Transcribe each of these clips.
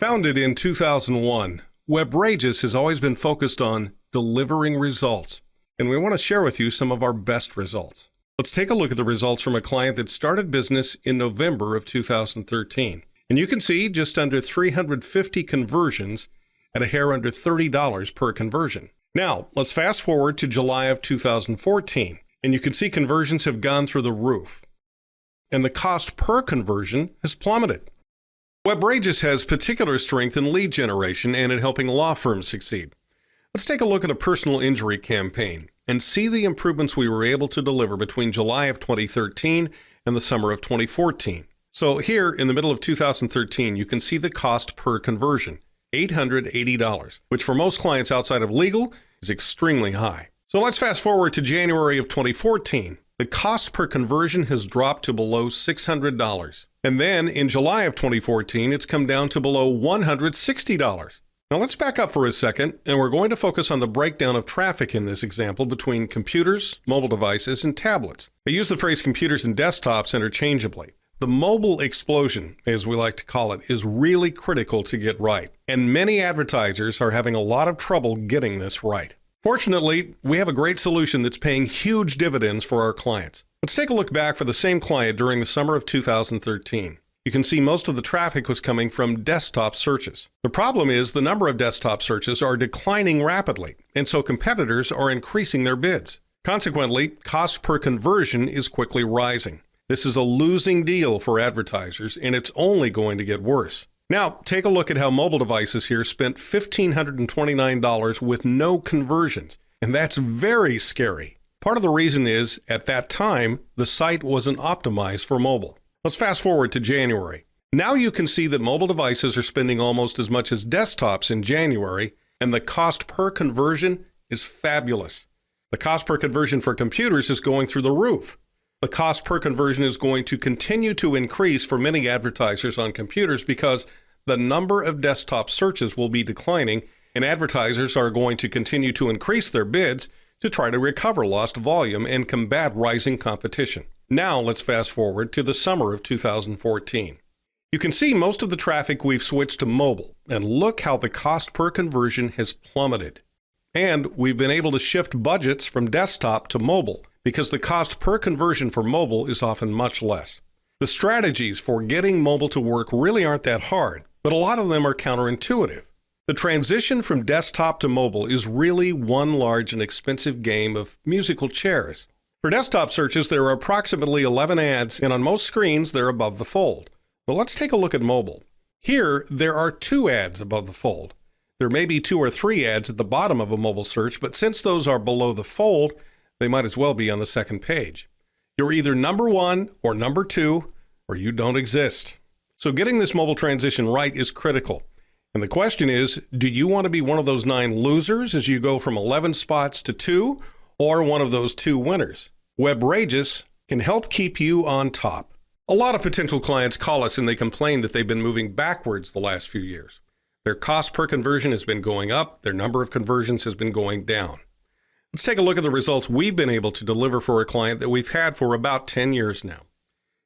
Founded in 2001, Webrageous has always been focused on delivering results, and we want to share with you some of our best results. Let's take a look at the results from a client that started business in November of 2013. And you can see just under 350 conversions at a hair under $30 per conversion. Now, let's fast forward to July of 2014, and you can see conversions have gone through the roof, and the cost per conversion has plummeted. Webrageous has particular strength in lead generation and in helping law firms succeed. Let's take a look at a personal injury campaign and see the improvements we were able to deliver between July of 2013 and the summer of 2014. So here in the middle of 2013, you can see the cost per conversion, $880, which for most clients outside of legal is extremely high. So let's fast forward to January of 2014. The cost per conversion has dropped to below $600. And then in July of 2014, it's come down to below $160. Now let's back up for a second, and we're going to focus on the breakdown of traffic in this example between computers, mobile devices, and tablets. I use the phrase computers and desktops interchangeably. The mobile explosion, as we like to call it, is really critical to get right, and many advertisers are having a lot of trouble getting this right. Fortunately, we have a great solution that's paying huge dividends for our clients. Let's take a look back for the same client during the summer of 2013. You can see most of the traffic was coming from desktop searches. The problem is the number of desktop searches are declining rapidly, and so competitors are increasing their bids. Consequently, cost per conversion is quickly rising. This is a losing deal for advertisers, and it's only going to get worse. Now, take a look at how mobile devices here spent $1,529 with no conversions, and that's very scary. Part of the reason is, at that time, the site wasn't optimized for mobile. Let's fast forward to January. Now you can see that mobile devices are spending almost as much as desktops in January, and the cost per conversion is fabulous. The cost per conversion for computers is going through the roof. The cost per conversion is going to continue to increase for many advertisers on computers because the number of desktop searches will be declining, and advertisers are going to continue to increase their bids to try to recover lost volume and combat rising competition. Now let's fast forward to the summer of 2014. You can see most of the traffic we've switched to mobile, and look how the cost per conversion has plummeted. And we've been able to shift budgets from desktop to mobile because the cost per conversion for mobile is often much less. The strategies for getting mobile to work really aren't that hard, but a lot of them are counterintuitive. The transition from desktop to mobile is really one large and expensive game of musical chairs. For desktop searches, there are approximately 11 ads, and on most screens, they're above the fold. But let's take a look at mobile. Here, there are 2 ads above the fold. There may be 2 or 3 ads at the bottom of a mobile search, but since those are below the fold, they might as well be on the second page. You're either number 1 or number 2, or you don't exist. So getting this mobile transition right is critical. And the question is, do you want to be one of those 9 losers as you go from 11 spots to 2, or one of those 2 winners? Webrageous can help keep you on top. A lot of potential clients call us and they complain that they've been moving backwards the last few years. Their cost per conversion has been going up, their number of conversions has been going down. Let's take a look at the results we've been able to deliver for a client that we've had for about 10 years now.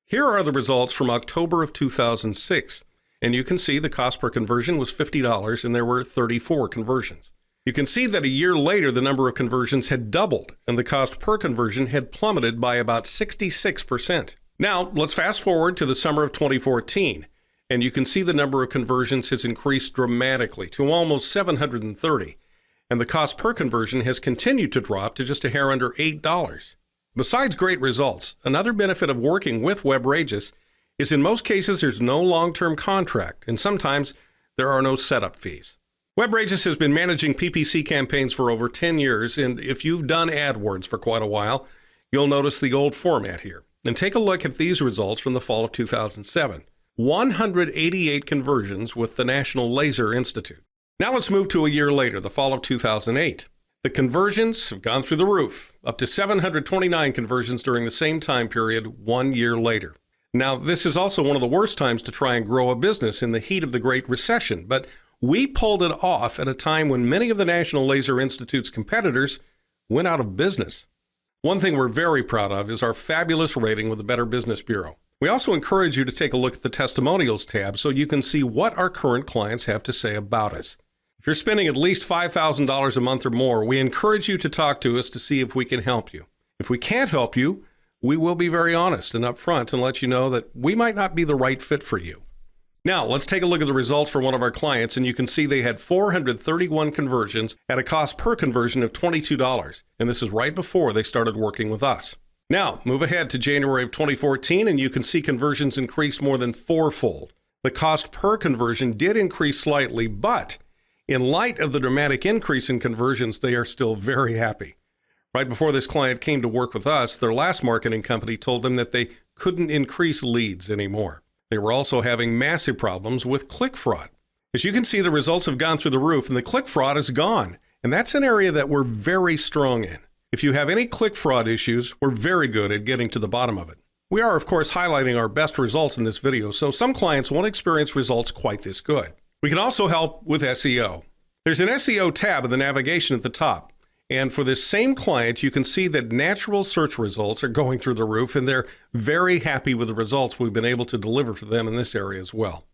Here are the results from October of 2006, and you can see the cost per conversion was $50 and there were 34 conversions. You can see that a year later the number of conversions had doubled and the cost per conversion had plummeted by about 66%. Now let's fast forward to the summer of 2014, and you can see the number of conversions has increased dramatically to almost 730. And the cost per conversion has continued to drop to just a hair under $8. Besides great results, another benefit of working with Webrageous is in most cases there's no long-term contract, and sometimes there are no setup fees. Webrageous has been managing PPC campaigns for over 10 years, and if you've done AdWords for quite a while, you'll notice the old format here. And take a look at these results from the fall of 2007. 188 conversions with the National Laser Institute. Now let's move to a year later, the fall of 2008. The conversions have gone through the roof, up to 729 conversions during the same time period 1 year later. Now, this is also one of the worst times to try and grow a business in the heat of the Great Recession, but we pulled it off at a time when many of the National Laser Institute's competitors went out of business. One thing we're very proud of is our fabulous rating with the Better Business Bureau. We also encourage you to take a look at the testimonials tab so you can see what our current clients have to say about us. If you're spending at least $5,000 a month or more, we encourage you to talk to us to see if we can help you. If we can't help you, we will be very honest and upfront and let you know that we might not be the right fit for you. Now, let's take a look at the results for one of our clients, and you can see they had 431 conversions at a cost per conversion of $22, and this is right before they started working with us. Now, move ahead to January of 2014, and you can see conversions increased more than fourfold. The cost per conversion did increase slightly, but in light of the dramatic increase in conversions, they are still very happy. Right before this client came to work with us, their last marketing company told them that they couldn't increase leads anymore. They were also having massive problems with click fraud. As you can see, the results have gone through the roof and the click fraud is gone. And that's an area that we're very strong in. If you have any click fraud issues, we're very good at getting to the bottom of it. We are, of course, highlighting our best results in this video, so some clients won't experience results quite this good. We can also help with SEO. There's an SEO tab in the navigation at the top. And for this same client, you can see that natural search results are going through the roof, and they're very happy with the results we've been able to deliver for them in this area as well.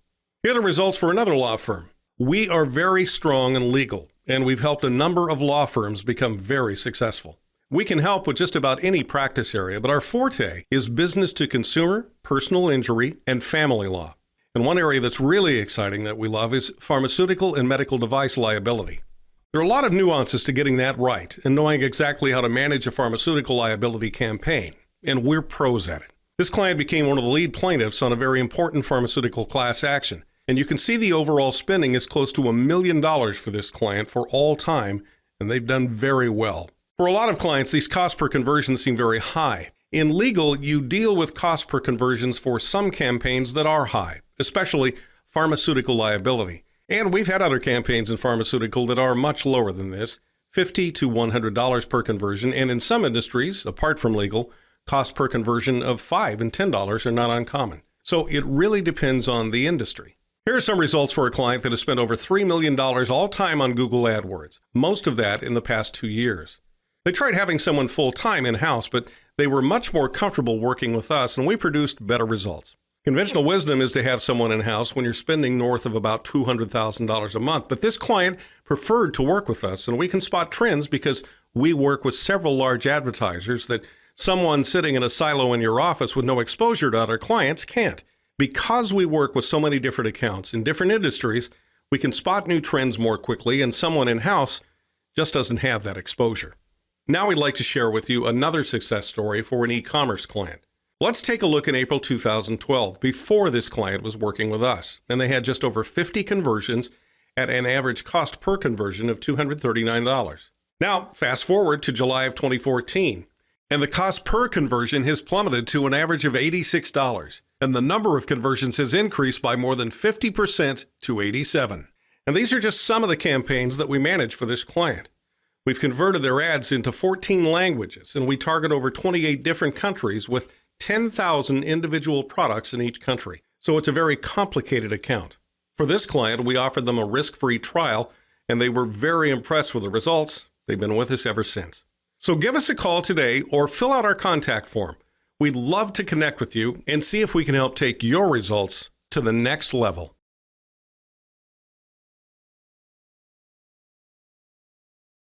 Here are the results for another law firm. We are very strong and legal, and we've helped a number of law firms become very successful. We can help with just about any practice area, but our forte is business to consumer, personal injury, and family law. And one area that's really exciting that we love is pharmaceutical and medical device liability. There are a lot of nuances to getting that right and knowing exactly how to manage a pharmaceutical liability campaign, and we're pros at it. This client became one of the lead plaintiffs on a very important pharmaceutical class action, and you can see the overall spending is close to $1 million for this client for all time, and they've done very well. For a lot of clients, these costs per conversion seem very high. In legal, you deal with cost per conversions for some campaigns that are high, especially pharmaceutical liability. And we've had other campaigns in pharmaceutical that are much lower than this, $50 to $100 per conversion, and in some industries, apart from legal, cost per conversion of $5 and $10 are not uncommon. So it really depends on the industry. Here are some results for a client that has spent over $3 million all time on Google AdWords, most of that in the past 2 years. They tried having someone full-time in-house, but they were much more comfortable working with us, and we produced better results. Conventional wisdom is to have someone in-house when you're spending north of about $200,000 a month, but this client preferred to work with us, and we can spot trends because we work with several large advertisers that someone sitting in a silo in your office with no exposure to other clients can't. Because we work with so many different accounts in different industries, we can spot new trends more quickly, and someone in-house just doesn't have that exposure. Now we'd like to share with you another success story for an e-commerce client. Let's take a look in April 2012, before this client was working with us, and they had just over 50 conversions at an average cost per conversion of $239. Now, fast forward to July of 2014, and the cost per conversion has plummeted to an average of $86, and the number of conversions has increased by more than 50% to 87. And these are just some of the campaigns that we manage for this client. We've converted their ads into 14 languages, and we target over 28 different countries with 10,000 individual products in each country. So it's a very complicated account. For this client, we offered them a risk-free trial, and they were very impressed with the results. They've been with us ever since. So give us a call today or fill out our contact form. We'd love to connect with you and see if we can help take your results to the next level.